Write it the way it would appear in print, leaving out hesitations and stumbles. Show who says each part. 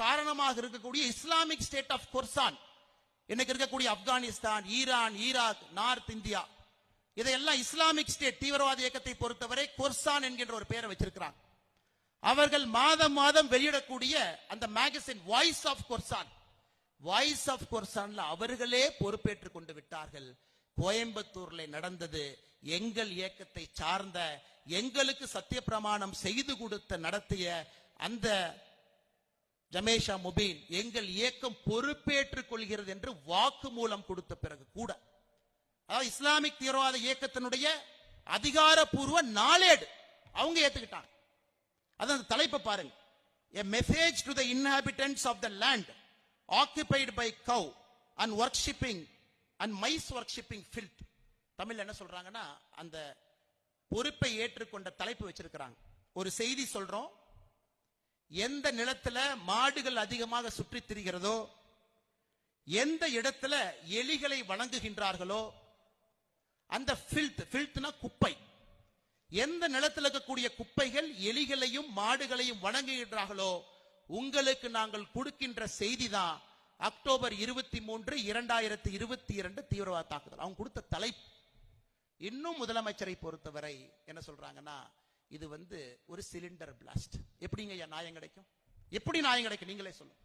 Speaker 1: காரணமாக இருக்கக்கூடிய Islamic state of கொர்சான், இன்னைக்கு இருக்கக்கூடிய Afghanistan, Iran, Iraq, north India, இதையெல்லாம் இஸ்லாமிக் ஸ்டேட் தீவிரவாத இயக்கத்தை பொறுத்தவரை கொர்சான் என்கின்ற ஒரு பெயரை வச்சிருக்கிறாங்க. அவர்கள் மாதம் மாதம் வெளியிடக்கூடிய அந்த மேகசின் வாய்ஸ் ஆஃப் கொர்சான், வாய்ஸ் ஆஃப் கொர்சான்ல அவர்களே பொறுப்பேற்றுக் கொண்டு விட்டார்கள். கோயம்புத்தூர்ல நடந்தது எங்கள் இயக்கத்தை சார்ந்த, எங்களுக்கு சத்திய பிரமாணம் செய்து கொடுத்த நடத்திய அந்த ஜமேஷா முபீன் எங்கள் இயக்கம் பொறுப்பேற்றுக் கொள்கிறது என்று வாக்கு மூலம் கொடுத்த பிறகு கூட, அதாவது இஸ்லாமிக் தீவிரவாத இயக்கத்தினுடைய அதிகாரப்பூர்வ நாளேடு அவங்க ஏத்துக்கிட்டாங்க. அதான் தலைப்பை பாருங்க, a message to the inhabitants of the land occupied by cow and worshipping and mice worshipping filth. தமிழ்ல என்ன சொல்றாங்கன்னா, அந்த பொறுப்பை ஏற்றுக்கொண்ட தலைப்பு வச்சிருக்கிறாங்க. ஒரு செய்தி சொல்றோம், எந்த நிலத்துல மாடுகள் அதிகமாக சுற்றி திரிகிறதோ, எந்த இடத்துல எலிகளை வணங்குகின்றார்களோ அந்த ஃபில்த்னா குப்பை, எந்த நிலத்தில் இருக்கக்கூடிய குப்பைகள் எலிகளையும் மாடுகளையும் வணங்குகின்றார்களோ உங்களுக்கு நாங்கள் கொடுக்கின்ற செய்தி தான் அக்டோபர் 23, 2022 தீவிரவாத தாக்குதல். அவங்க கொடுத்த தலைப்பு. இன்னும் முதலமைச்சரை பொறுத்தவரை என்ன சொல்றாங்கன்னா, இது ஒரு சிலிண்டர் பிளாஸ்ட். எப்படிங்க நியாயம் கிடைக்கும்? எப்படி நியாயம் கிடைக்கும்? நீங்களே சொல்லுங்க.